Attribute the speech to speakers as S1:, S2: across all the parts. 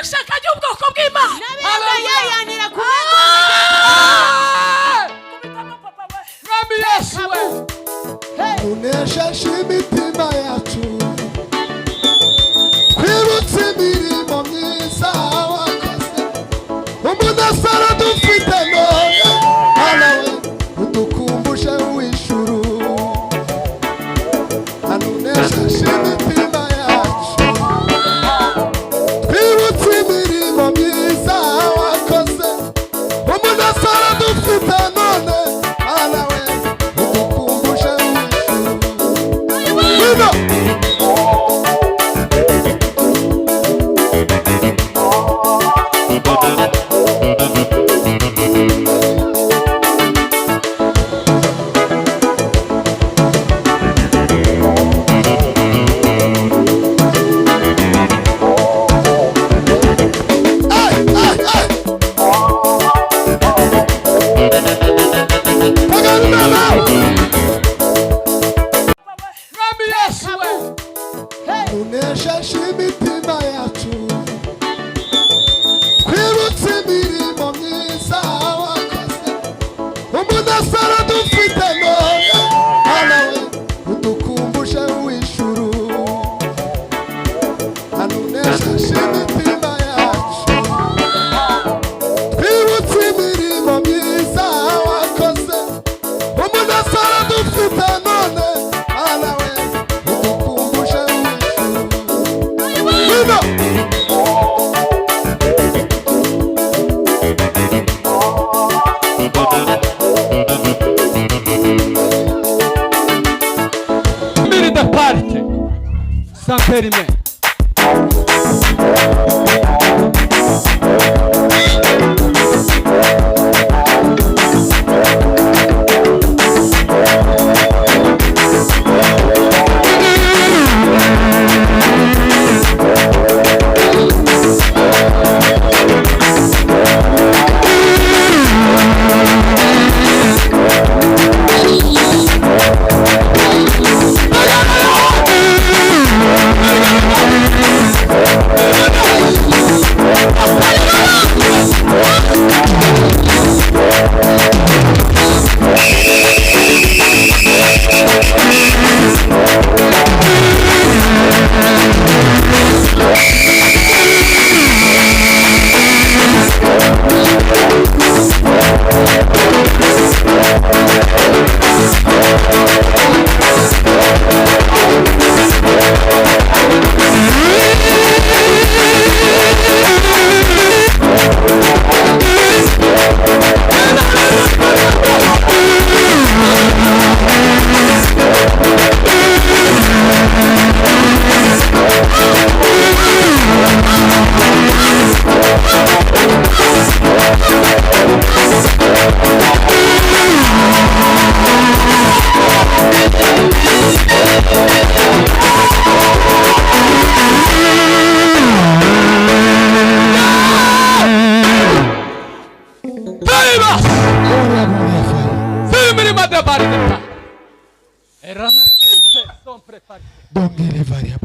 S1: n'ishaka ry'ubwoko bw'Imana
S2: nabiyanira ku
S1: Mwami Yesu
S3: unesheje imitima yacu twibutse imirimo myiza wakoze umunasara dufite none hanawe udukumbushe w'ijuru unesheje imitima yacu twibutse imirimo myiza wakoze umunasara dufite none hanawe udukumbushe w'ijuru unesheje imitima yacu twibutse imirimo myiza wakoze umunasara dufite none hanawe udukumbushe w'ijuru unesheje imitima yacu twibutse imirimo myiza wakoze umunasara dufite none hanawe udukumbushe
S1: Miri da parte San Perime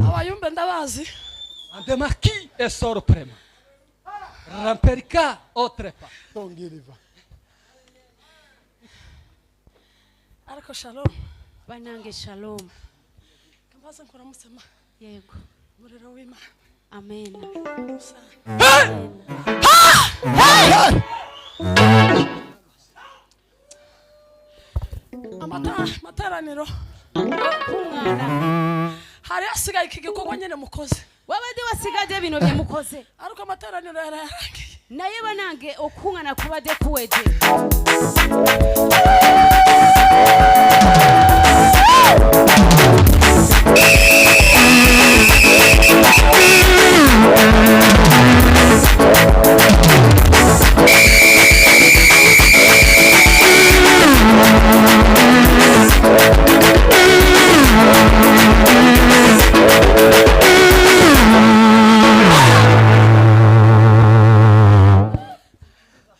S1: abayumbe ndabazi andemaki esoro prema ramperika otrepa
S3: tongiriva
S1: ariko shalom
S2: banange shalom
S1: kambaza nkora musema
S2: yego
S1: murero w'Imana
S2: amen
S1: amataraniro
S2: kumwana
S1: hari asigaye iki gikorwa nyene mukoze
S2: wabade wasigaje bino bye mukoze
S1: ariko amataraniro yararangiye
S2: naye banange okungana kubade kuwede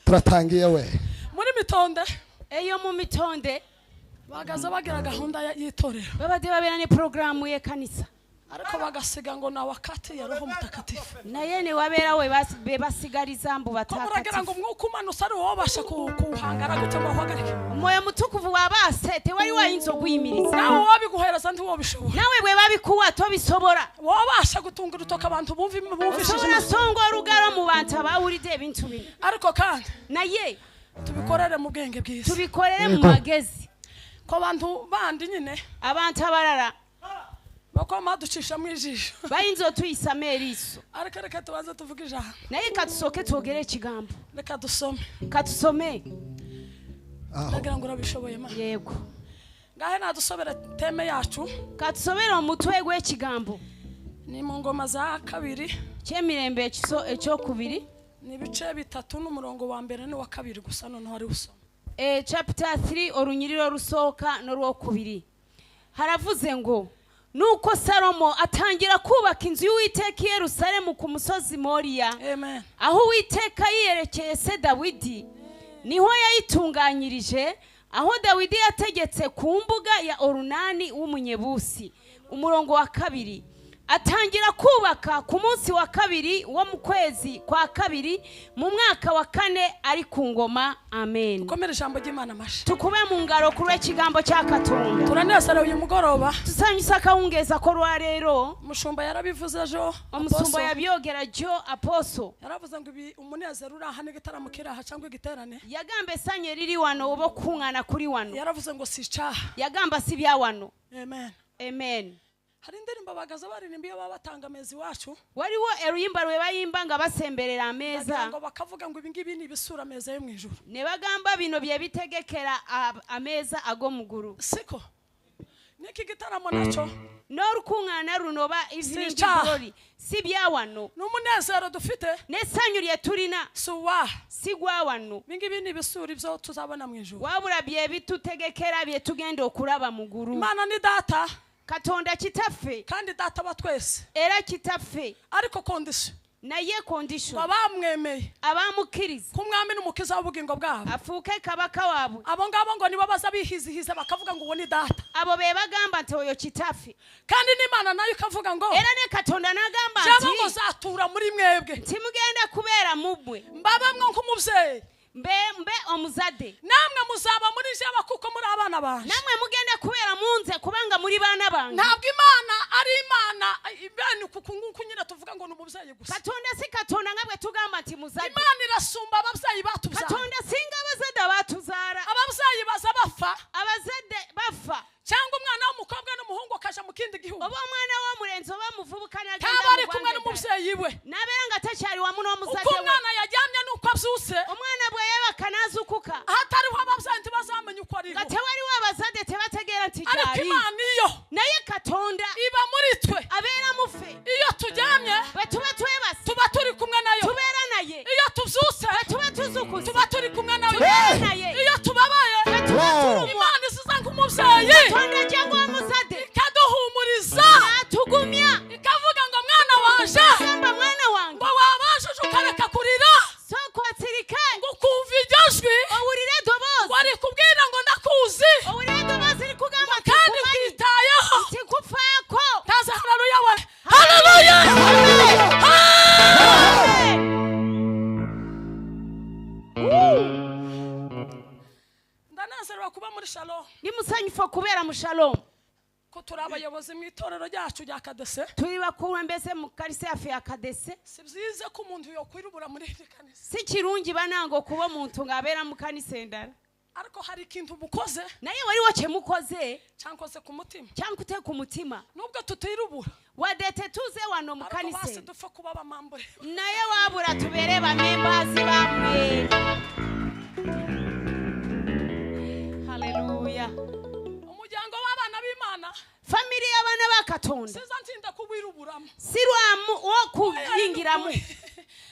S3: turatangiye we
S1: muri mitonde
S2: eyo mu mitonde
S1: bagaza bagira gahunda y'itorero
S2: babade babera ni programu ye kanisa
S1: ariko bagasiga ngo na wakati ya Roho Mtakatifu.
S2: naye ne wabera we basigariza mbu
S1: Ko muragira ngo
S2: batakatifu
S1: umwuka umanutse ari wowe basha kuhangara gute ngo uhagarike.
S2: umwoyo mutukuvu wabase tewali wayinza oguyimiriza
S1: Nawe wabiguhereza ndi wobishobora.
S2: nawe bwe babikuwa tobisobora
S1: Wabasha gutunga urutoka abantu bumvishije.
S2: osobola songa olugalo mu bantu abawulidde ebintu bino
S1: Ariko kandi
S2: naye
S1: tubikorere mu bwenge bwiza.
S2: tubikolere mu
S3: Yego.
S2: magezi
S1: Ko abantu bandi nyine
S2: abantu abalala
S1: bakoma ducisha mu ijisho.
S2: bayinza otuyisamo eriiso
S1: Ariko reka tubanze tuvuge ijambo.
S2: naye katusooke twogere ekigambo
S1: Reka dusome.
S2: katusome
S3: aho
S1: Ndagira ngo urabishoboye ma.
S2: yego
S1: Ngahe nadusobera teme yacu
S2: katusobere omutwe gw'ekigambo
S1: ni mu ngoma za kabiri
S2: ky'emirembe ekyokubiri
S1: ni ibice bitatu n'umurongo wa mbere n'uwa kabiri gusa noneho ari usoma.
S2: chapter 3 orunyiriro rusooka n'olwokubiri haravuze ngo nuko salomo atangira kubaka inzu y'uwiteka i yerusalemu ku musozi moriya
S1: Amen.
S2: aho uwiteka yiyerekeye se dawidi niho yayitunganyirije aho dawidi yategetse ku mbuga ya orunani w'umunyebusi umurongo wa kabiri atangira kubaka ku munsi wa kabiri wo mu kwezi kwa kabiri mu mwaka wa 4 ari ku ngoma amen
S1: Komera ijambo ry'Imana mashi.
S2: tukube mu ngaro kuri ekigambo cya katonda
S1: Turanezerewe uyu mugoroba.
S2: tusanyusa akawungeza ko lwa leero
S1: Umushumba yarabivuze ejo.
S2: omusumba
S1: Apostle.
S2: yabyogera jo aposo
S1: Yaravuze ngo ibi umunezero uri aha n'igitaramo kiri aha cyangwa igiterane.
S2: yagamba essanyu riri wano oba okuŋŋaana kuri wano
S1: Yaravuze ngo si icyaha.
S2: yagamba si bya wano
S1: Amen.
S2: amen
S1: Hari indirimbo bagaza baririmba iyo baba batanga amezi wacu.
S2: waliwo eruyimba lwe bayimba nga basemberera
S1: Bagira
S2: ameeza
S1: ngo bakavuga ngo ibi ngibi ni ibisura ameza yo mu ijuru.
S2: ne bagamba bino bye bitegekera ameeza ag'omuguru
S1: Siko. Niki gitaramo nacyo
S2: n'orukuŋŋaana runo oba evening
S1: icyaha.
S2: glory si bya wano
S1: n'umunezero dufite
S2: n'essanyu lye tulina
S1: si uwaha.
S2: si gwa wano
S1: Ibi ngibi ni ibisura ibyo tuzabona mu ijuru.
S2: wabula bye bitutegekera bye tugenda okulaba mu guru
S1: Imana ni data
S2: katonda kitaffe
S1: kandi data wa twese.
S2: era kitaffe
S1: Ariko kondisiyo
S2: naye condition
S1: abamwemeye
S2: abamukkiriza
S1: ku mwami n'umukiza w'ubugingo bwabo.
S2: afuuke kabaka waabwe
S1: Abo ngabo ngo nibo baza bihizihiza bakavuga ngo uwo ni data.
S2: abo be bagamba nti oyo kitaffe
S1: Kandi n'Imana nayo ikavuga ngo
S2: era ne katonda n'agamba
S1: jabo ngo
S2: nti
S1: zatura muri mwebwe.
S2: timugenda kubeera mu bbwe
S1: Mbabamwe nk'umubyeyi.
S2: mbe omuzadde
S1: Namwe muzaba muri jaba kuko muri abana banje.
S2: namwe mugenda kubeera munze kubanga muri baana bange
S1: Ntabwo Imana ari Imana ibani kuko nguko nyine tuvuga ngo ni umubyeyi gusa.
S2: katonda si katonda nga bwe tugamba nti muzadde
S1: Imana irasumba ababyeyi batubyara.
S2: katonda singa abazadde abatuzaala
S1: Ababyeyi baza bapfa
S2: abazadde bafa
S1: cyangwa umwana w'umukobwa n'umuhungu akaja mu kindi gihugu.
S2: oba omwana w'omulenzi oba muvubuka
S1: Kaba ari kumwe n'umubyeyi we.
S2: nabeera nga takyali wamu
S1: Uko
S2: n'omuzadde we
S1: umwana yajyamye nuko abyutse
S2: omwana bwe yeebaka n'azukuka
S1: hatariho ababyeyi ntibazamenya uko ariho.
S2: nga tewaliwo abazadde tebategeera nti
S1: Ariko
S2: gyali
S1: Imana iyo
S2: naye katonda
S1: iba muri twe.
S2: abeera mu ffe
S1: Iyo turyamye
S2: bwe tuba twebase
S1: tuba turi kumwe nayo.
S2: tubeera naye
S1: Iyo tubyutse
S2: bwe tuba tuzukuze
S1: tuba turi kumwe nayo.
S2: tubeera naye
S1: Iyo tubabaye
S2: bwe tuba
S3: Wow.
S2: turumwa
S1: Imana isiza nk'umubyeyi
S2: katonda cyangwa omuzadde
S1: ikaduhumuriza
S2: atugumya
S1: ikavuga ngo mwana wanje
S2: gamba mwana wange
S1: ngo wabashije ukareka kurira
S2: sooka otsirike
S1: ngo ukumva iryo jwi
S2: owulire eddoboozi
S1: wari kubwira ngo ndakuzi
S2: owulire eddoboozi likugamba nti
S1: kandi
S2: nkumanyi
S1: kwitayeho.
S2: tikufaako
S1: Taza haleluya we. Haleluya. Ndanezerwa kuba muri Shalom.
S2: ndi musanyufu okubeera mu shalom
S1: Ko turi abayobozi mu itorero ryacu rya Kadese.
S2: tuli bakulembeze mu kanisa yaffe ya kadese
S1: Si byiza ko umuntu yokwirubura muri iri kanisa.
S2: si kirungi bananga okuba omuntu ng'abeera mu kanisa endala
S1: Ariko hari ikintu mukoze
S2: naye waliwo kye mukoze
S1: cyankoze ku mutima.
S2: kyankute ku mutima
S1: Nubwo tutirubura
S2: wadde tetuuze wano mu
S1: ariko
S2: kanisa
S1: basi
S2: eno
S1: dupfa kuba abamambure.
S2: naye waabula tubeere bamembaazi bammwe haleluya
S1: Umuryango w'abana b'Imana
S2: famiri y'abaana ba katonda
S1: siza ntinda kuwiruburamo.
S2: si lwamu w'okuyingiramu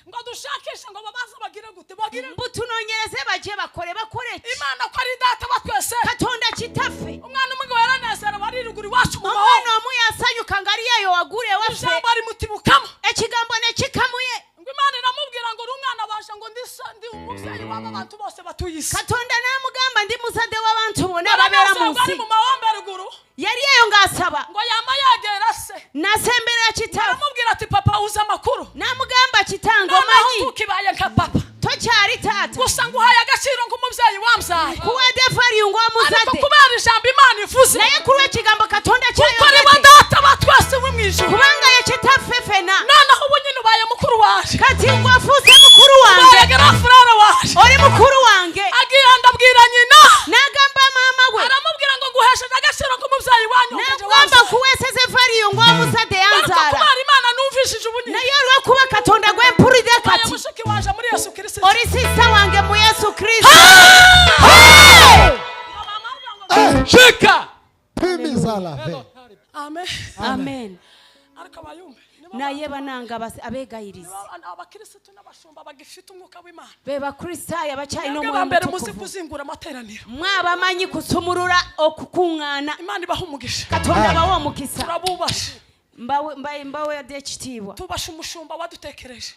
S1: Ngo dushakishe ngo babaze bagire gute bagire.
S2: mbu tunoonyereze bajye bakole ki
S1: Imana ko ari data wa twese.
S2: katonda kitaffe
S1: Umwana umwe yaranezera wariruguru iwacu mu
S2: omwana
S1: mahoro.
S2: omu yasanyuka nga ali eyo waggulu ewaffe
S1: Ijambo rimutibukamo.
S2: ekigambo ne kikamuye
S1: Ngo Imana iramubwira ngo uri umwana waje ngo ndi umubyeyi w'aba bantu bose batuye isi.
S2: katonda n'amugamba ndi muzadde w'abantu bonna ababeera mu
S1: Baranezerwa ari
S2: nsi
S1: mu mahombe ruguru
S2: yali eyo ng'asaba
S1: ngo yama yegera se.
S2: nase
S1: ntukibaye nka papa
S2: tocyari tata
S1: gusa nguhaye agaciro nk'umubyeyi wamzaye
S2: kuwa defari ngo
S1: ariko
S2: amuzade
S1: kubera ijambo Imana ivuze
S2: naye kuruwe kigambo katonda cyayo
S1: kuko ari data wa twese wo mwijuru
S2: kubanga yakitafefena
S1: noneho ubu nyine ubaye mukuru waje
S2: kati ngo afuse mukuru wange
S1: ubaye garafurara waje
S2: uri mukuru wange
S1: agiye ndabwira nyina
S2: nagamba mama we
S1: aramubwira ngo nguhesheje agaciro nk'umubyeyi wanyu
S2: nagamba kuweseze vari ngo amuzade yanzara
S1: kubera Imana numvishije ubu nyine
S2: naye rwo kuba katonda gwe mpuride
S1: ubaye
S2: kati
S1: mushiki waje muri Yesu Kristo
S2: ori sisa wange mu Yesu Kristo
S1: shika
S3: Pimiza la fe.
S1: amen
S2: amen
S1: ariko bayumve
S2: naye bananga abegayiriza
S1: abakirisitu n'abashumba bagifite umwuka w'Imana
S2: beba kristaya bacayi no
S1: mwebwe
S2: mu
S1: bambere muzi
S2: mutukuvu
S1: kuzingura amateraniro
S2: mwabamanyi kusumurura okukungana
S1: Imana ibaha umugisha
S2: katonda bawo mukisa
S1: turabubashe
S2: mbawe yadekitibwa
S1: tubashe umushumba wadutekereje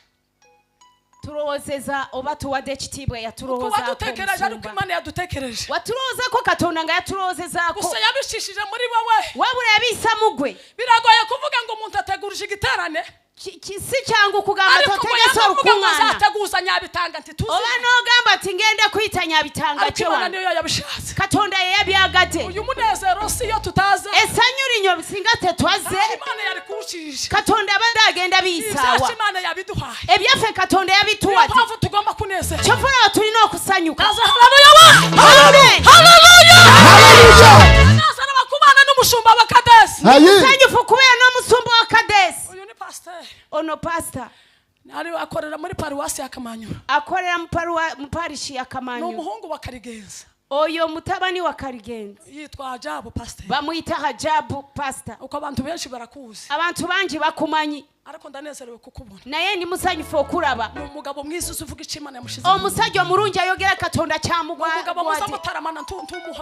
S2: turowozeza oba tuwade ekitibwa
S1: uko
S2: yaturowoza
S1: wadutekereje ariko Imana yadutekereje
S2: waturowoza ko katonda nga yaturowozezaako
S1: gusa yabicishije muri wowe
S2: wabula yabisa mugwe
S1: biragoye kuvuga ngo umuntu ategurije igiterane
S2: si cyangu kugamba
S1: ariko ngo
S2: totegesa
S1: yavuga ngo
S2: orukungana
S1: azateguza nyabitanga nti tuzi
S2: oba nogamba ati ngende kwita nyabitanga
S1: ariko Imana
S2: cyewana
S1: niyo yabishatse
S2: katonda yeyabyagate
S1: uyu munezero si iyo tutaze
S2: esanyu linyo bisinga tetwaze
S1: Imana yari kuwucisha
S2: katonda abadde agenda
S1: ibyacu
S2: biisaawa
S1: Imana yabiduhaye
S2: ebyaffe katonda
S1: niyo
S2: yabituwadde
S1: mpamvu tugomba kunezerwa
S2: kyofuna tulina okusanyuka
S1: kaza haleluya wa
S2: Amen.
S1: haleluya
S3: Hallelujah.
S1: nazana bakubana n'umushumba wa Kadesi
S3: Aye.
S2: sanyufu kubeera n'omusumba wa kadesi
S1: uyu ni pasteur
S2: ono pasita
S1: ari akorera muri paruwasi ya Kamanyura
S2: akorera mu parishi ya
S1: ni
S2: Kamanyu
S1: umuhungu wa Karigenza
S2: oyo mutabani wa Karigenzi
S1: yitwa Ajabu pasteur
S2: bamuyita Hajabu pasita
S1: uko abantu benshi barakuzi
S2: abantu bangi bakumanyi
S1: ariko ndanezerewe kukubona
S2: naye ndi musanyufu okulaba
S1: ni umugabo mwiza uvuga icyo Imana yamushize
S2: omusajja omulungi ayogera katonda
S1: umugabo muza
S2: kyamugwadde
S1: mutaramana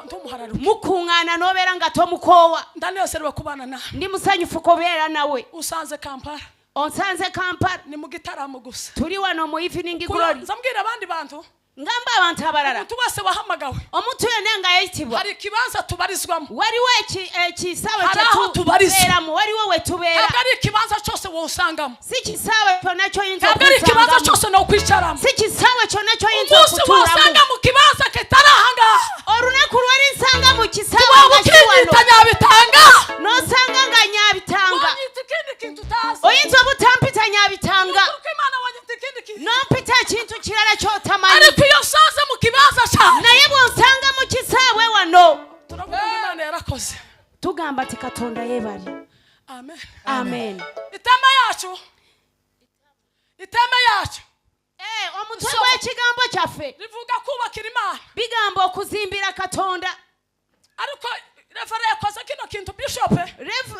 S1: ntumuhararuke
S2: mukuŋŋaana n'obeera nga tomukoowa
S1: ndanezerewe kubana nawe
S2: ndi musanyufu kubeera nawe
S1: usanze Kampala
S2: onsanze Kampala
S1: ni mu gitaramo gusa
S2: tuli wano mu evening glory
S1: nza mbwira abandi bantu
S2: ngamba abantu abalala
S1: umuntu wese wahamagawe
S2: omuntu yonna nga yayitibwa
S1: hari ikibanza tubarizwamo
S2: waliwo ekisaawe
S1: Hari aho tubarizwa.
S2: kyetubeeramu waliwo we tubeera
S1: ntabwo ari ikibanza cyose wosangamo
S2: si kisaawe kyonna kyoyinza
S1: ntabwo ari ikibanza
S2: okwisangamu
S1: cyose nokwicaramo
S2: si kisaawe kyonna kyoyinza
S1: umunsi wasanga
S2: okutuulamu
S1: mu kibanza kitari ahangaha
S2: olunaku lwerinsanga mu kisaawe
S1: waba
S2: nga kiwano
S1: ukinyita nyabitanga
S2: n'osanga nga nyabitanga
S1: wanyita ikindi kintu utazi
S2: oyinza obutampita nyabitanga
S1: kuko Imana wanyita ikindi kintu
S2: n'ompita ekintu kirala kyotamanyi
S1: ariko iyo usanze mu kibanza cyawe
S2: naye bw'onsanga mu kisaawe wano
S1: turavuga ngo Imana yarakoze
S2: tugamba ati katonda yeebali
S1: amen
S2: amen
S1: iteme yacu
S2: omutwe
S1: So-
S2: gw'ekigambo kyaffe
S1: rivuga kubakira Imana
S2: bigamba okuzimbira katonda
S1: ariko refere yakoze kino kintu bishop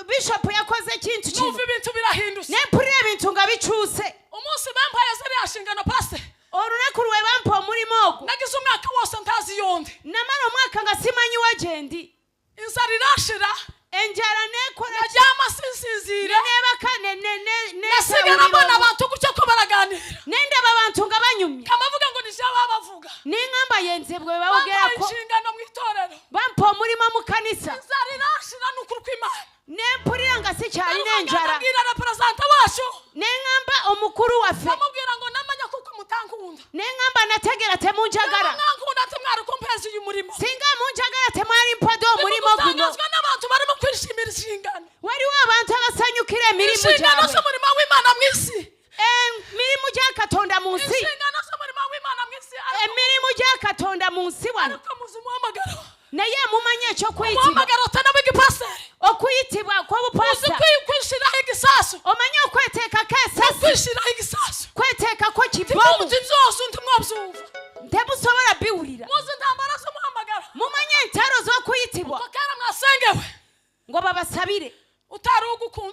S2: bishopu yakoze ekintu kino
S1: numva ibintu birahindutse
S2: nempulira ebintu nga bikyuse
S1: umunsi bampaye ziriya nshingano pastor
S2: olunaku lwe bampa omulimu ogwo
S1: nagize umwaka wose ntazi yondi
S2: namala omwaka nga simanyiwa gye ndi
S1: inzara irashira
S2: enjala nekola
S1: naryama sinsinzire
S2: nebaka
S1: nasigara mbona abantu gutyo ko baraganira
S2: nendaba abantu nga banyumye
S1: kamavuga ngo nije babavuga
S2: neŋŋamba yenze bwe
S1: bampaye
S2: bawogerako
S1: inshingano mu itorero
S2: bampa omulimo mu kanisa
S1: inzara irashira ni ukuri kw'Imana
S2: nempulira nga sikyalina enjala
S1: abwira representa wacu
S2: neŋŋamba omukuru waffe
S1: bamubwira ngo namanya kuko mutankunda
S2: neŋŋamba nategera temunjagala
S1: mwankunda temwari kumpeza uyu murimo
S2: singa munjagala temwali mpadde omulimo guno
S1: gusangazwa n'abantu barimo kwishimira inshingano
S2: waliwo abantu abasanyukira emirimu
S1: inshingano
S2: gyabwe
S1: z'umurimo w'Imana mu isi
S2: emirimu gya katonda mu nsi
S1: inshingano z'umurimo w'Imana mu isi
S2: emirimu gya katonda mu nsi wano
S1: ariko muzi umuhamagaro
S2: naye mumanye ekyokuyitibwa
S1: umuhamagaro utanaba igipaseri
S2: okuyitibwa
S1: uzi
S2: kw'obupasa
S1: kwishiraho igisasu
S2: omanye okweteekako esasi
S1: kwishiraho igisasu
S2: kweteekako kibomu
S1: timuzi byose undi mwabyumva
S2: temusobola biwulira
S1: muzi intambara z'umuhamagaro
S2: mumanye entalo z'okuyitibwa
S1: ko kera mwasengewe
S2: ngo babasabire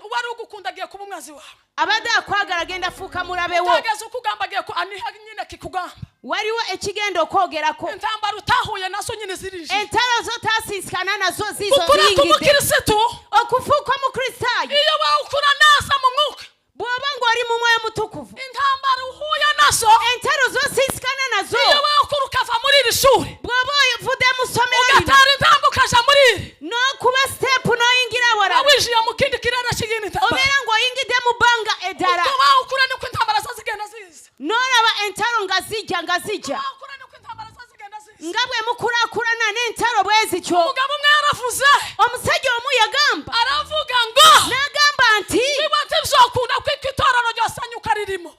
S1: uwari ugukunda agiye kuba umwanzi wawe
S2: abadde akwagala genda fuuka mulabewo
S1: utageze ukugamba agiye aniha nyine kikugamba
S2: waliwo ekigenda okwogerako
S1: intambara utahuye nazo nyine zirije
S2: entalo zotasisikana nazo zizo
S1: ukura
S2: ziyingidde
S1: kumukirisitu
S2: okufuuka mukristaayo
S1: iyo wawukura neza mu mwuka
S2: bw'oba ng'oli mu mwoyo mutukuvu
S1: intambara uhuye nazo
S2: entalo zosisikana nazo
S1: iyo wawukura ukava muri iri shuri
S2: bw'oba ovudde mu ssomero lino
S1: ugatara intambwe ukaja muri iri
S2: n'okuba siteepu n'oyingira walala
S1: wawishiye mu kindi kirere kiyindi intambara
S2: obeera ng'oyingidde mu bbanga eddala
S1: ubwo wawukura niko intambara zo zigenda ziza
S2: n'olaba entaro ngazijya
S1: Bakura nuko intambara zazigenda ziza.
S2: ngabwe mukurakurana n'entaro bwezicyo
S1: Umugabo umwe yaravuze.
S2: omusajja omu yagamba
S1: Aravuga ngo
S2: n'agamba nti
S1: niba ntibizokunda ko itorero ryosanyuka ririmo.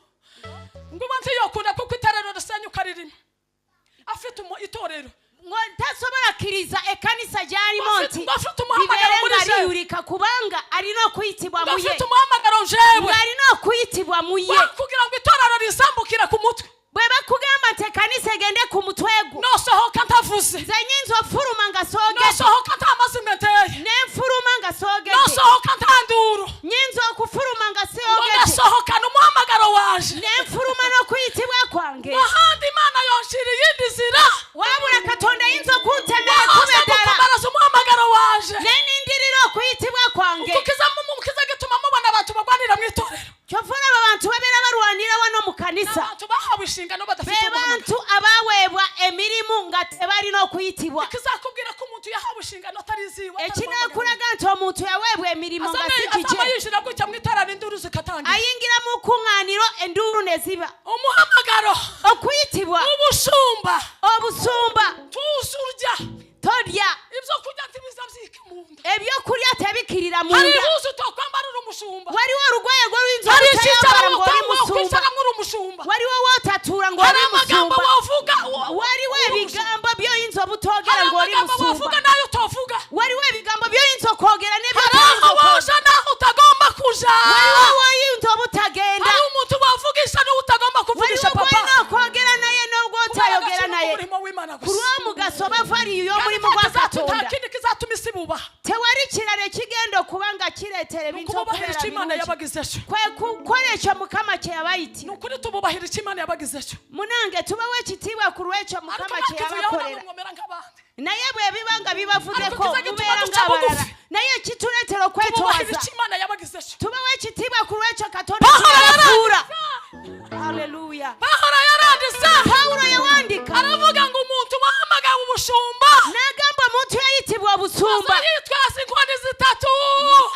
S1: Ngo ntiyokunda ko itorero ryosanyuka ririmo. Afite itorero.
S2: ngo ntasobora kiriza ekanisa ryarimo nti
S1: Bafite umuhamagaro muri
S2: biberenga
S1: je.
S2: riyurika kubanga ari no kuyitibwa muye
S1: Bafite umuhamagaro jewe.
S2: ari no kuyitibwa muye
S1: Kugira ngo itorero risambukire ku mutwe.
S2: bwe bakugamba nti ekanisa egende ku mutwego
S1: Nosohoka ntavuze.
S2: nze nyinza ofuruma ngasoogede
S1: Nosohoka ntamazina nteye.
S2: n'enfuruma ngasoogede
S1: Nosohoka ntanduru.
S2: nyinza okufuruma
S1: Ngo
S2: ngasoogede
S1: nasohokana umuhamagaro waje.
S2: n'enfuruma no kuyitibwa kwange
S1: Ahandi Imana yonshira iyindi nzira.
S2: wabula katonda yinza okuntemera
S1: Wahoze
S2: kubedala
S1: gukomeraza umuhamagaro waje.
S2: n'enindirira okuyitibwa kwange
S1: Mukiza gituma mubona abantu bagwanira mu itorero.
S2: kyovula abo bantu babeera barwanira wano mu kanisa
S1: Abantu bahawe inshingano badafite
S2: be
S1: umuhamagaro.
S2: bantu abaweebwa emirimu nga tebalina okuyitibwa
S1: Kizakubwira ko umuntu yahawe inshingano atari ziwe.
S2: ekinaakulaga nti omuntu yaweebwa emirimu nga si
S1: Azama
S2: kikye
S1: yinjira gutya mu itorero induru zikatangira.
S2: ayingira mu kuŋŋaaniro enduulu ne ziba
S1: Umuhamagaro.
S2: okuyitibwa
S1: Ubushumba.
S2: obusumba
S1: Tuzurya.
S2: tolya
S1: Ibyo kurya ntibiza byike mu nda.
S2: ebyokulya tebikirira
S1: Hari
S2: munda
S1: ihuzu utokwambara uri umushumba.
S2: waliwo olugoye gw'oluyinza
S1: Hari
S2: obutayambala
S1: icyicaro
S2: ng'oli musumba
S1: wakwicaramo uri umushumba.
S2: waliwo wootatuula
S1: Hari
S2: ng'oli
S1: amagambo
S2: musumba
S1: wavuga.
S2: waliwo ebigambo by'oyinza
S1: Hari
S2: obutoogera ng'oli
S1: amagambo
S2: musumba
S1: wavuga nayo utovuga.
S2: waliwo ebigambo by'oyinza okwogera
S1: Hari
S2: n'ebyotoyinza
S1: aho waja naho utagomba kuja.
S2: waliwo w'oyinza obutagenda
S1: Hari umuntu wavugisha n'utagomba kuvugisha
S2: waliwo gwolina
S1: papa.
S2: okwogera naye n'ogwotayogera naye
S1: Umurimo w'Imana
S2: ku
S1: gusa.
S2: lw'omugaso bavaliyo
S1: Kandi
S2: omulimu gwa
S1: nta
S2: katonda
S1: kindi kizatuma isi bubaha.
S2: tewali kirala ekigenda okuba nga kireetera ebintu
S1: Kububahira icyo Imana
S2: okubeera
S1: yabagize cyo.
S2: kwe kukola ekyo mukama kye yabayitira
S1: Ni ukuri tububahira icyo Imana yabagize cyo.
S2: munange tubawo ekitiibwa ku lw'ekyo
S1: Ariko
S2: mukama kye
S1: bakivuyeho
S2: yabakolera
S1: bamwomera nk'abandi.
S2: naye bwe biba nga bibavuddeko
S1: Ariko kiza gituma
S2: mubeera
S1: duca
S2: ng'abalala
S1: bugufi.
S2: naye ekituleetera
S1: Tububahira
S2: okwetwaza
S1: icyo Imana yabagize cyo.
S2: tubawo ekitiibwa ku lw'ekyo katonda
S1: Pawulo
S2: kyeyafuura
S1: yaranditse.
S2: haleluya
S1: Pawulo yaranditse.
S2: pawulo yawandika
S1: Aravuga ngo umuntu wahamagawe ubushumba.
S2: n'agamba omuntu yayitibwa obusumba
S1: Yitwaza inkoni zitatu.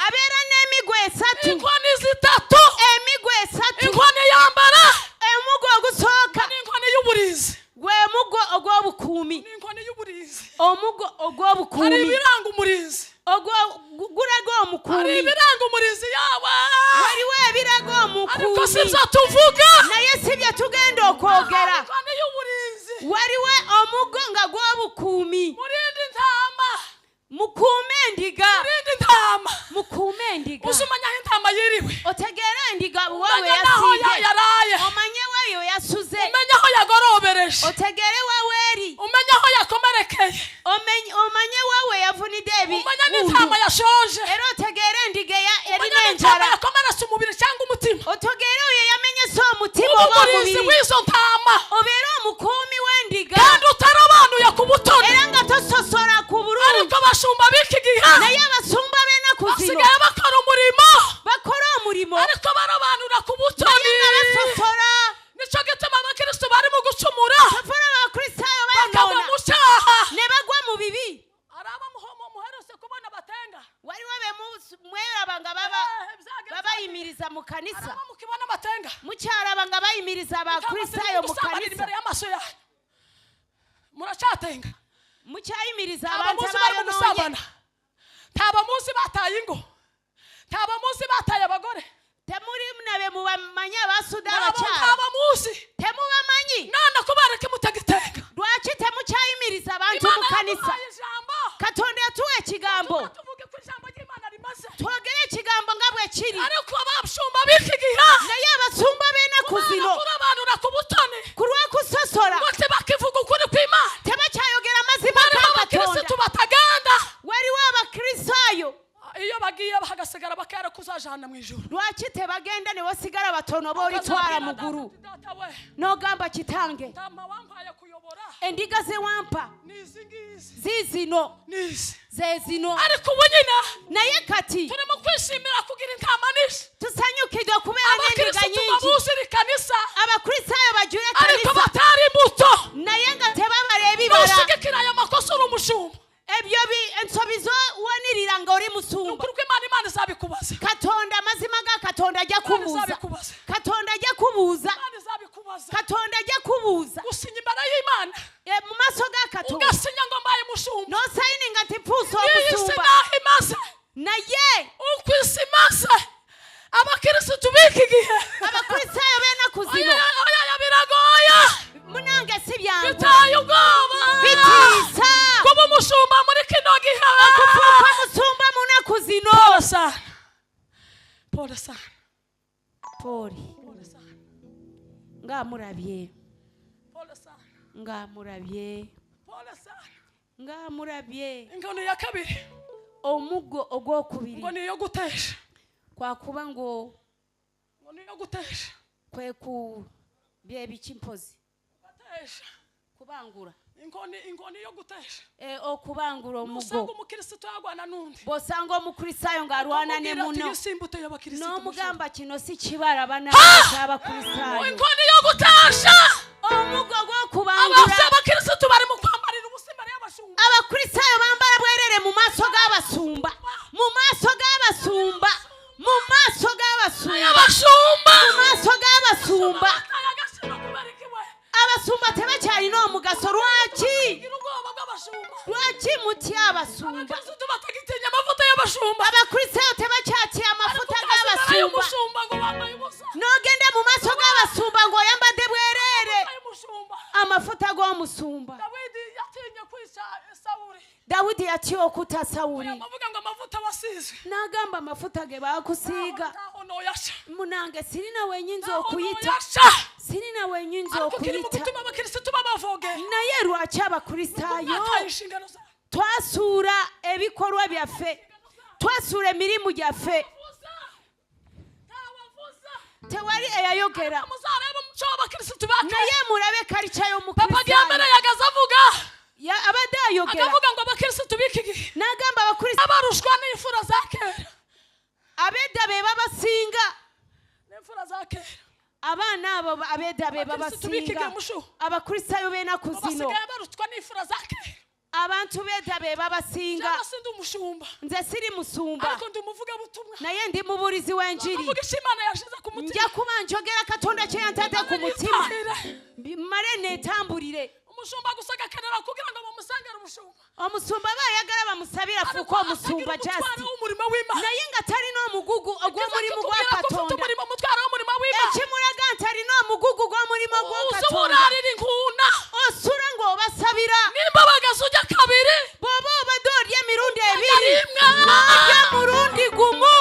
S2: abeera n'emigwa esatu
S1: Inkoni zitatu.
S2: emigwa esatu
S1: Inkoni yambara.
S2: omugwa ogusooka
S1: N'inkoni y'uburizi.
S2: gwe mugwa ogw'obukuumi
S1: N'inkoni y'uburizi.
S2: omugwa
S1: Hari
S2: ogw'obukuumi
S1: ibiranga umurinzi.
S2: gulaga
S1: Hari
S2: omukuumi
S1: ibiranga umurinzi yawe.
S2: waliwo ebiraga
S1: Ariko si
S2: omukuumi
S1: byo tuvuga.
S2: naye si bye tugenda okwogera
S1: Inkoni y'uburinzi.
S2: waliwo omuggo nga gw'obukuumi
S1: Murinde intama.
S2: mukuume endiga
S1: Murinde intama.
S2: mukuume endiga
S1: Uzumanya aho intama yiriwe.
S2: otegeera endiga wawe
S1: Umenya naho
S2: yasiige
S1: yaraye.
S2: omanye wayo yasuze
S1: Umenya aho yagorobereje.
S2: otegeere wawe eri
S1: Umenya aho yakomerekeye.
S2: omanye wawe yavunidde
S1: Umenya n'intama yashoje.
S2: era otegeere endiga erina
S1: Umenya n'intama
S2: enjala
S1: yakomeretse umubiri cyangwa umutima.
S2: otegeere oyo yamenyese omutima
S1: Uba
S2: oba
S1: umurinzi
S2: omubiri
S1: w'izo ntama.
S2: obeere omukuumi w'endiga
S1: Kandi utarabanduye ku butoni.
S2: era nga tososola ku bulungi
S1: Ariko abashumba b'iki gihe
S2: naye abasumba b'ennaku zino
S1: basigaye bakora umurimo.
S2: bakola omulimo
S1: Ariko barabanura ku
S2: naye
S1: butoni.
S2: nga basosola
S1: Nicyo gituma abakristo bari mu gucumura.
S2: bafuna abakristaayo
S1: Bakagwa
S2: bayonoona
S1: mu cyaha.
S2: ne bagwa mu bibi
S1: Hari abamuhomo muherutse kubona batenga.
S2: waliwo mweraba nga babayimiriza mu
S1: Hari
S2: kanisa
S1: abamukibona batenga.
S2: mukyalaba nga bayimiriza abakristaayo mu
S1: Musambanira
S2: kanisa
S1: imbere y'amaso yanyu. Muracyatenga.
S2: mukyayimiriza
S1: Nta
S2: abantu
S1: bamuzi bari mu
S2: abayonoonye
S1: gusambana. Nta bamuzi bataye ingo. Nta bamuzi bataye abagore.
S2: temuli nabe mubamanye abasudde
S1: Nta
S2: abakyala
S1: bamuzi.
S2: temubamanyi
S1: Nana kubareke mutegitenga.
S2: lwaki temukyayimiriza abantu mu kanisa
S1: yaduhaye ijambo.
S2: katonda yatuwa ekigambo
S1: Tuvuge ko ijambo ry'Imana rimaze.
S2: twogere ekigambo nga bwe kiri
S1: Ariko abashumba b'iki gihe
S2: naye abasumba b'ennaku zino
S1: kurabanura ku butoni.
S2: ku lw'okusosola
S1: Ngo tebakivuga ukuri kw'Imana.
S2: tebakyayogera mazima
S1: Harimo
S2: ga katonda
S1: abakirisitu bataganda.
S2: waliwo abakristaayo
S1: Iyo bagiye hagasigara bakera kuzajana mu ijuru.
S2: lwaki tebagenda ne wasigala batono b'olitwala mu ggulu n'ogamba kitange
S1: Ntama wampaye kuyobora.
S2: endiga ze wampa
S1: Nizi ngizi.
S2: ziizino
S1: Nizi.
S2: ze zino
S1: Ariko ubu nyine
S2: naye kati
S1: turimo kwishimira kugira intama nyinshi.
S2: tusanyukidde okubeera n'endiga
S1: Abakirisitu
S2: nyingi
S1: babuzira ikanisa.
S2: abakristaayo bajule
S1: Ariko
S2: kanisa
S1: batari imbuto.
S2: naye nga tebamala ebibala
S1: Nushigikira aya makosa uri umushumba.
S2: ebyo ensobi zowanirira nga oli musumba
S1: Ukuri kw'Imana izabikubaza.
S2: katonda amazima ga katonda ajja
S1: Imana
S2: kubuuza
S1: izabikubaza.
S2: katonda ajja kubuuza
S1: Imana izabikubaza. kukubaza
S2: katonda ajya kubuza
S1: gusinya imbere y'Imana
S2: mu maso ga katonda
S1: ugasinya ngo mbaye mushumba
S2: no sayininga ati puso
S1: iyi si
S2: musumba
S1: naho imaze
S2: naye
S1: uko isi imaze abakirisitu b'iki gihe
S2: abakristayo bene kuzino
S1: oya biragoye
S2: munange si byangu
S1: bitaye ubwoba
S2: bitisa
S1: kuba umushumba muri kino gihe
S2: kufuka musumba muna kuzino
S1: pole sana
S2: poli ngamurabye
S1: pole sana
S2: ngamurabye
S1: pole sana
S2: ngamurabye
S1: ingano ya kabiri
S2: omugo ogwokubiri
S1: ngo niyo gutesha
S2: kwakuba ngo
S1: niyo gutesha
S2: kwe ku byebikimpozi
S1: gutesha
S2: kubangura
S1: ingoni yo gutesha
S2: okubangura omugo
S1: usanga umukristo yagwana n'undi
S2: bosanga omukristayo ngarwana ne muno
S1: yusimbuto y'abakristo
S2: n'omugamba kino si kibara bana abakristayo
S1: ingoni yo gutesha
S2: omugo gwokubangura
S1: abakristo bari mu kwambarira ubusimbare y'abashumba
S2: abakristayo bambara bwerere mu maso g'abasumba mu maso g'abasumba mu maso g'abasumba mu maso g'abasumba abasumba tebacyari no mugaso lwaki muti abasumba abakristayo tebacyati amafuta g'abasumba nogenda mu maso g'abasumba ngo yambade bwerere amafuta g'omusumba Dawidi yatiye okuta Sawuli nagamba amafuta ge bakusiiga munange sirina wenyinza okuyita sirina wenyinza okuyita naye lwaki abakristayo twasuura ebikolwa byaffe twasuura emirimu gyaffe tewali eyayogera naye mulabe kalica y'omukristayo abadde ayogera
S1: akavuga ngo abakristo b'iki gihe
S2: nagamba abakristo
S1: abarushwa n'imfura za kera
S2: abedda be babasinga
S1: n'imfura za kera
S2: abaana abo abedda be babasinga abakristayo b'enaku zino
S1: basigaye barushwa n'imfura za kera
S2: abantu bedda be babasinga
S1: sindi umushumba
S2: nze siri musumba
S1: ariko ndi umuvugabutumwa
S2: naye ndi mubulizi w'enjiri
S1: avuga icyo Imana yashize ku mutima
S2: nja kuba njogera katonda kye yantadde ku mutima male neetambulire
S1: umushumba gusaga kanera kugira ngo bamusangire umushumba
S2: omusumba bayagala bamusabira fuko omusumba just naye nga talina omugugu ogw'omulimu gwa katonda ekimulaga nti alina omugugu gw'omulimu gwa katonda osula ng'obasabira bw'oba obadde olya emirundi ebiri n'olya omulundi gumu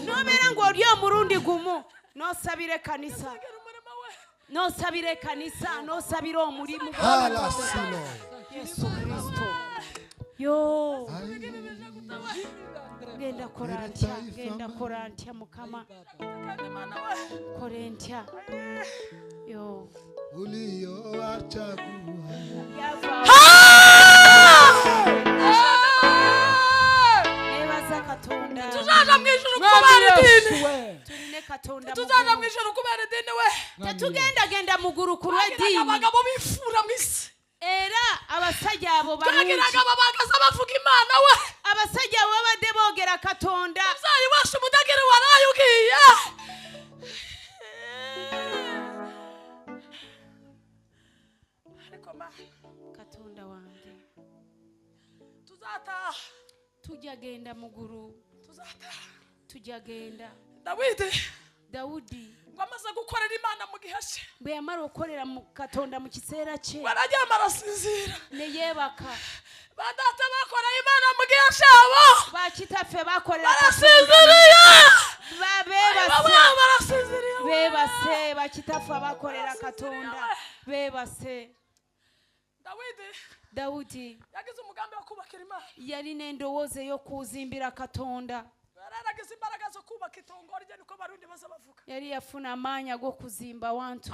S2: n'obeera ng'olya omulundi gumu n'osabira ekkanisa n'osabira ekkanisa n'osabira omulimu Yesu Kristo yo genda kola ntya mukama kole ntya yo nebaza katonda
S1: tuzaja mw'ijuru kubera idini
S2: tuline katonda
S1: tuzaja mw'ijuru kubera idini we
S2: tetugendagenda muguru ku lw'eddiini
S1: abagabo bifura mw'isi
S2: era abasajja abo balungi
S1: babagaza bavuga Imana we
S2: abasajja abo babadde boogera katonda
S1: muzayi wacu mudagiri warayugiye ariko
S2: katonda wange
S1: tuzataha
S2: tujja genda muguru tujja genda Dawudi
S1: amaze gukorera Imana mu gihe cye
S2: bwe yamara okolera mu katonda mu kiseera kye
S1: bararyama arasinzira
S2: ne yeebaka
S1: badata bakorera Imana mu gihe cyabo
S2: bakitaffe bakorera
S1: barasinziriye
S2: beebase bakitaffe abakolera katonda beebase Dawudi
S1: yagize umugambi wo kubakira Imana
S2: yalina endowooza ey'okuzimbira katonda yali yafuna amaanyi ag'okuzimba wantu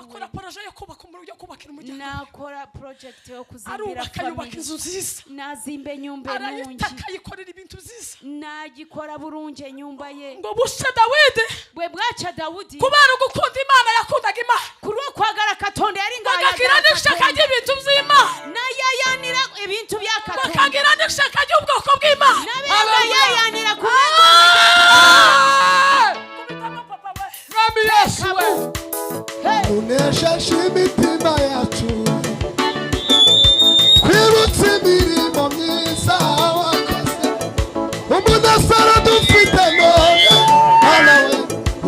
S2: n'akola projekiti y'okuzimbira famire n'azimba ennyumba ennungi n'agikola bulungi ennyumba ye bwe bwakya Dawudi ku lw'okwagala katonda yali n'ayayaanira ebintu bya katonda n'abeera yayaanira ku
S3: unesheje imitima yacu twibutse imirimo myiza wakoze umunezero dufite none Mana we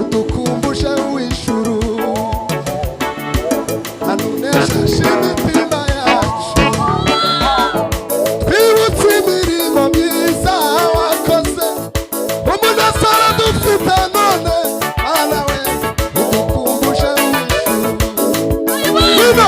S3: udukumbuje w'ijuru unesheje imitima yacu twibutse imirimo myiza wakoze umunezero dufite none Mana we udukumbuje w'ijuru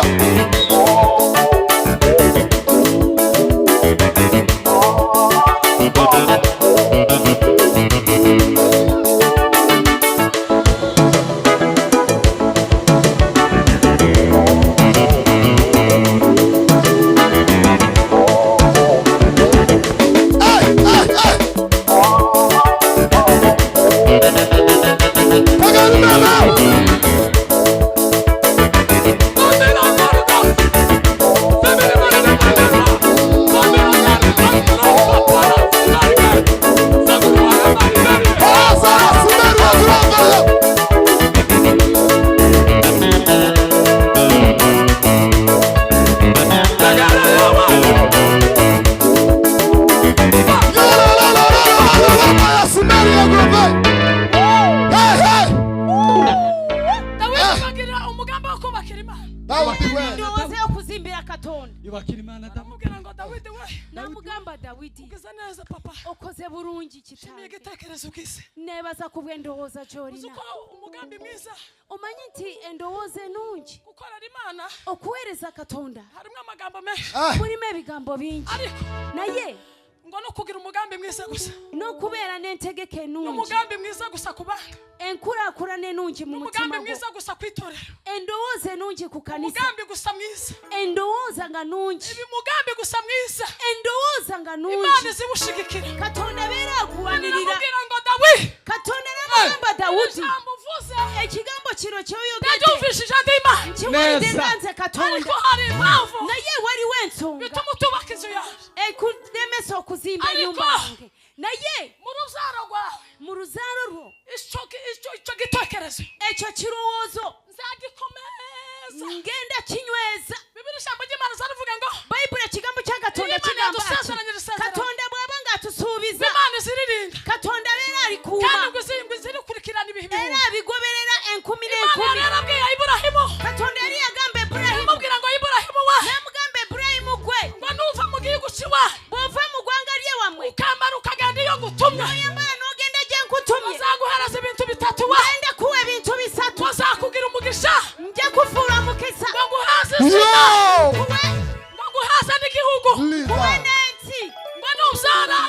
S2: ndoze okuzimbira Katonda
S4: yubakira Imana
S1: ndamubwira ngo Dawidi we
S2: namugamba Dawidi
S1: ugize neza papa
S2: okoze burungi
S1: shimiye
S2: kitange
S1: igitekerezo ugize
S2: nebaza kubwendowooza gy'olina
S1: uzuko umugambi mwiza
S2: omanyi nti endowooza enungi
S1: gukorera Imana
S2: okuweereza Katonda
S1: harimo amagambo menshi
S2: mulimu ebigambo bingi
S1: ariko
S2: naye
S1: ngo no kugira umugambi mwiza gusa
S2: n'okubeera n'entegeka enungi
S1: umugambi mwiza gusa ku bantu
S2: enkulaakulana enungi mu mutima
S1: umugambi
S2: gwo
S1: mwiza gusa ku itorero
S2: endowooza enungi ku kanisa
S1: umugambi gusa mwiza
S2: endowooza nga nungi
S1: ibi mugambi gusa mwiza
S2: endowooza nga
S1: Imana
S2: nungi
S1: izibushigikira
S2: Katonda abeera akuwanirira
S1: ndamubwira ngo Dawidi
S2: Katonda n'amagamba Dawudi
S1: ijambo uvuze
S2: ekigambo kino kyoyogedde
S1: ndabyumvishije ndima
S2: nkiwulidde
S4: Neza.
S2: nga nze
S1: ariko
S2: Katonda
S1: hari impamvu
S2: naye waliwo ensonga
S1: bituma utubaka inzu yawe
S2: ekulemesa okuzimba
S1: Ariko.
S2: ennyumba yange naye
S1: mu rubyaro rwawe
S2: mu ruzaalo rwo
S1: icyo gitekerezo
S2: ekyo kirowoozo
S1: nzagikomeza
S2: ngenda kinyweza
S1: bibiri ijambo ry'Imana zaravuga ngo
S2: bayibuli ekigambo kya Katonda
S1: Imana
S2: kigamba
S1: yadusezeranyije
S2: ati
S1: isezerano.
S2: Katonda bw'aba ng'atusuubiza
S1: Imana iziririnda
S2: Katonda abeera
S1: kandi
S2: alikuuma
S1: ngo izirikurikirana ibihe
S2: era
S1: bihumbi
S2: abigoberera enkumi
S1: Imana
S2: n'enkumi
S1: yarabwiye Iburahimu
S2: Katonda yali yagamba Ibulayimu
S1: amubwira ngo Iburahimu we
S2: namugamba Ibulayimu gwe
S1: ngo nuva mu gihugu kiwawe
S2: bw'ova mu ggwanga ly'ewammwe
S1: ukambara ukagenda iyo ngutumye
S2: noyamala n'ogenda gye nkutumye
S1: bazaguhereza ibintu bitatu we
S2: genda kuwa ebintu bisatu
S1: bazakugira umugisha
S2: nja kufuula mukisa
S1: ngo nguhaze izina
S3: Yo!
S2: kuwe
S1: ngo nguhaze n'igihugu
S2: kuwe
S3: Liza.
S2: n'ensi
S1: ngo nubyara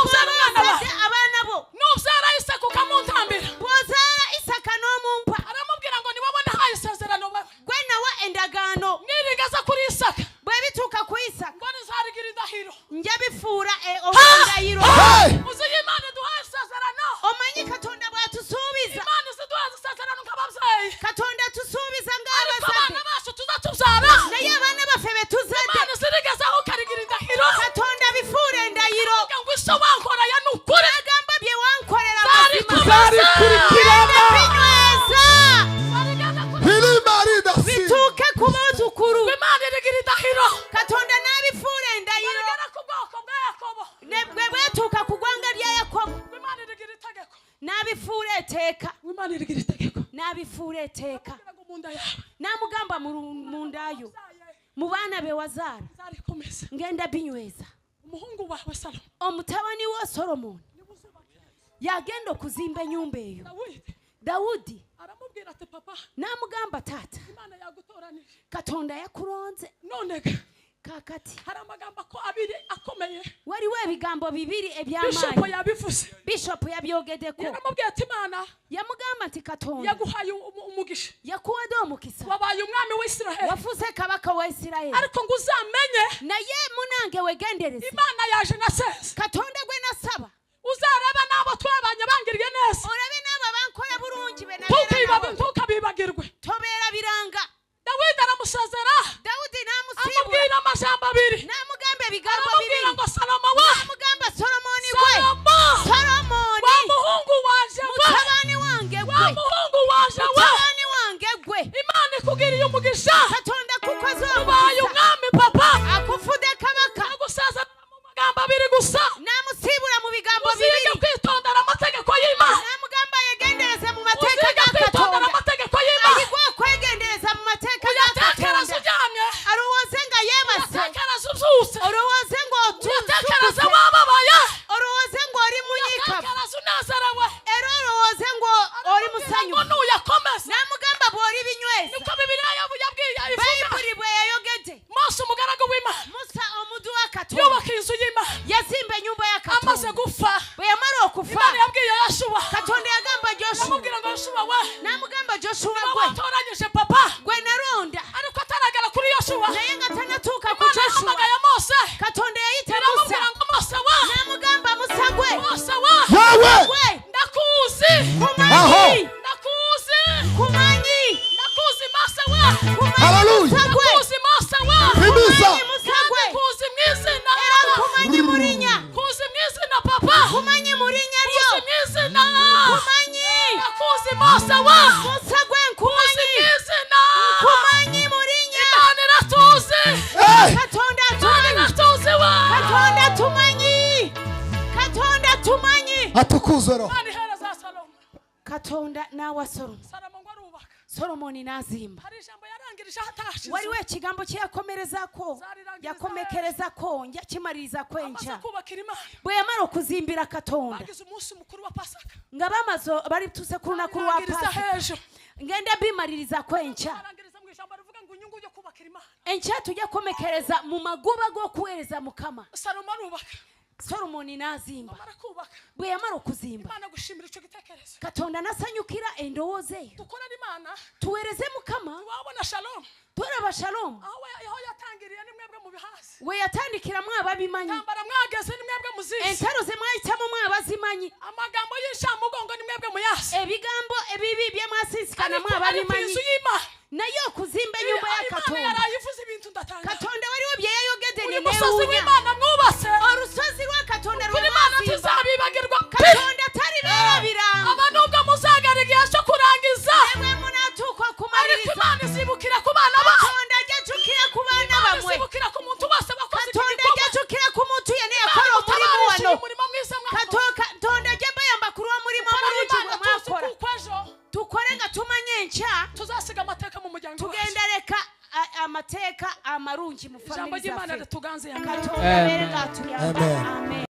S1: umwana wawe
S2: n'obwabazadde abaana bo
S1: nubyara Isaka ukamuntambira
S2: bw'ozaala Isaka n'omumpa
S1: aramubwira ngo niwowe nahaye isezerano bawe
S2: gwe nawa endagaano
S1: nirigeza kuri Isaka
S2: bwe bituuka ku Isaka
S1: ngo nizarigira indahiro
S2: nja bifuula obundayiro
S3: Hey!
S1: uzi iyo Imana iduhaye isezerano
S2: omanyi Katonda bw'atusuubiza
S1: Imana iziduhaye isezerano nk'ababyeyi
S2: Katonda atusuubiza
S1: ariko
S2: ng'abazadde
S1: abana bacu tuzatubyara
S2: naye abaana baffe be tuzadde
S1: Imana izirigezaho ukarigira indahiro
S2: Katonda bifuula endayiro
S1: ngo iso wankoreye ni ukuri
S2: agamba bye wankolera
S4: zarikurikirana
S2: binyweza
S3: Hilimarida si.
S2: bituuke ku bazzukulu
S1: Imana irigira indahiro
S2: Katonda n'abifuula endayiro
S1: barigera ku bwoko bwa Yakobo
S2: ne bwe bwetuuka ku ggwanga lya Yakobo
S1: Imana irigira itegeko
S2: n'abifuula eteeka
S1: Imana irigira itegeko
S2: n'abifuula eteeka
S1: kugira ngo mu nda yawe
S2: n'amugamba mu ndaayo mu baana be wazaala
S1: zarikomeza
S2: ngenda binyweza
S1: umuhungu wawe Salomo
S2: omutabani wa Solomoni yagenda okuzimba ennyumba eyo
S1: Dawidi
S2: Dawudi
S1: aramubwira ati papa
S2: n'amugamba taata
S1: Imana yagutoranije
S2: Katonda yakulonze
S1: none
S2: kakati
S1: hari amagambo abiri akomeye
S2: waliwo ebigambo bibiri
S1: bishopu
S2: eby'amaanyi
S1: yabivuze
S2: bishopu yabyogeddeko
S1: yaramubwiye ati Imana
S2: yamugamba nti Katonda
S1: yaguhaye umugisha
S2: yakuwadde omukisa
S1: wabaye umwami w'Isiraheli
S2: wafuuse kabaka wa Isirayiri
S1: ariko ngo uzamenye
S2: naye munange wegendereze
S1: Imana yaje na sense
S2: Katonda gwe nasaba
S1: uzareba n'abo twabanye bangiriye neza
S2: olabe n'abo abankola bulungi be
S1: ntukabibagirwe
S2: tobeera biranga
S1: Dawidi aramusezera
S2: Dawudi n'amusiibula
S1: amubwira amajambo abiri
S2: n'amugamba ebigambo
S1: aramubwira
S2: bibiri
S1: ngo Salomo we
S2: n'amugamba Solomoni gwe
S1: Salomo
S2: Solomoni
S1: wa muhungu wanje we
S2: mutabani wange
S1: wa
S2: gwe
S1: muhungu wanje we
S2: mutabani wange gwe
S1: Imana ikugiriye umugisha
S2: katonda kuko
S1: ubaye
S2: azomukiza
S1: umwami papa
S2: akufude kabaka
S1: agusaza mu magambo abiri gusa
S2: namusibura mu bigambo
S1: uzige
S2: bibiri
S1: kwitondera amategeko y'Imana
S2: namugamba yegendereze mu mateka
S1: uzige kwitondera
S2: gakatonda
S1: amategeko y'Imana
S2: ayigwa kwegendereza mu mateka
S1: uyatekereza
S2: gakatonda
S1: uryamye
S2: aruwoze nga yebase
S1: uyatekereza ubyutse
S2: uruwoze ngo
S1: uyatekereza wababaye
S2: uruwoze ngo uri munyika
S1: uyatekereza unezerewe
S2: ero uruwoze ngo uri musanyu
S1: ngo nuyakomeza
S2: namugamba bori binyweza
S1: niko Bibiliya yabwiye ivuga
S2: bayibuli bwe yayogeje
S1: Mose umugaragu w'Imana
S2: musa omudu wa katonda
S1: yubaka inzu y'Imana
S2: yazimba nyumba ya
S1: amaze
S2: katonda
S1: gupfa
S2: bwe yamara okufa
S1: Imana yabwiye Yoshuwa
S2: katonda yagamba joshua
S1: amubwira ngo Yoshuwa we
S2: namugamba joshua
S1: niba
S2: gwe
S1: watoranyije papa
S2: gwe naronda
S1: ariko ataragera kuri Yoshuwa
S2: naye nga tanatuuka ku
S1: Imana
S2: joshua
S1: yahamagaye Mose
S2: katonda yayita musa
S1: iramubwira ngo Mose we
S2: namugamba musa gwe
S1: Mose we
S3: wewe
S2: gwe
S1: ndakuzi
S2: kumanyi
S1: ndakuzi
S2: kumanyi
S1: ndakuzi Mose we
S3: Hallelujah.
S2: musa gwe
S1: ndakuzi Mose we
S3: Himiza.
S2: musa gwe
S1: kuzi mu izina
S2: era kumanyi murinya
S1: kuzi mu izina papa
S2: kumanyi murinya ryo
S1: kuzi mu izina
S2: kumanyi
S1: ndakuzi Mose we
S2: musa gwe
S1: kuzi
S2: nkumanyi
S1: mu izina
S2: kumanyi murinya
S1: Imana iratuzi
S3: Hey.
S2: katonda
S1: Imana
S2: tumanyi
S1: iratuzi we
S2: katonda tumanyi katonda tumanyi
S3: atukuzwe roho.
S1: Imana ihereza Salomo
S2: katonda nawa solomo
S1: Salomo ngo arubaka
S2: solomoni nazimba
S1: hari ijambo yarangirije atashize
S2: waliwo ekigambo kyeyakomerezako yakomekerezako njakimaliriza
S1: amaze
S2: kwenca
S1: kubakira Imana
S2: bwe yamala okuzimbira katonda
S1: bagize umunsi mukuru wa Pasaka
S2: nga bamaze balituse ku lunaku lwa
S1: barangiriza
S2: pasika
S1: hejuru
S2: ngenda bimaliriza kwenca
S1: barangiriza mu ijambo rivuga ngo inyungu yo kubakira Imana
S2: enca tujja kukomekereza mu magoba g'okuweereza mukama
S1: Salomo arubaka
S2: solomoni nazimba
S1: amara kubaka
S2: bwe yamala okuzimba
S1: Imana gushimira icyo gitekerezo
S2: katonda nasanyukira endowooza eyo
S1: dukorera Imana
S2: tuweereze mukama
S1: wabona Shalom
S2: tweraba shalomu
S1: aho yatangiriye ni mwebwe mu bihazi
S2: we yatandikiramu ababimanyi
S1: tambara mwageze ni mwebwe muzizi
S2: entalo ze mwayitamu abazimanyi
S1: amagambo y'ishamugongo ni mwebwe muyasi
S2: ebigambo ebibi bye mwasisikanamu
S1: ariko
S2: ababimanyi
S1: inzu y'Imana
S2: naye okuzimba ennyumba ya
S1: Imana
S2: katonda
S1: yarayivuze ibintu ndatanga
S2: katonda waliwo bye yayogedde
S1: uyu musozi
S2: nenewuunya
S1: w'Imana mwubase
S2: olusozi lwa katonda
S1: kuri Imana
S2: lwemwazimba
S1: tuzabibagirwa
S2: katonda tali birabiranga
S1: aba nubwo muzagara igihe cyo kurangiza
S2: emwe munatuuka
S1: ariko
S2: okumaliriza
S1: Imana izibukira ku bana ba
S2: katonda ajjajukira ku baana
S1: Imana
S2: bamwe
S1: izibukira ku muntu wese bakoze iki
S2: katonda
S1: gikorwa
S2: ajjajukira ku muntu yene
S1: Imana
S2: yakola omulimu
S1: mutabarishije
S2: wano
S1: umurimo mwiza mwakoze
S2: katonda ajja bayamba ku lw'omulimu
S1: dukorera
S2: omulungi
S1: Imana
S2: gwe
S1: tuzi
S2: mwakola
S1: kuko ejo
S2: tukole nga tumanye enkya
S1: tuzasiga amateka mu muryango wacu
S2: tugenda leka amateeka amalungi mu
S1: ijambo
S2: famiri
S1: ry'Imana
S2: zaffe
S1: rituganze
S2: katonda abeere nga atuyamba
S3: Amen.
S2: amen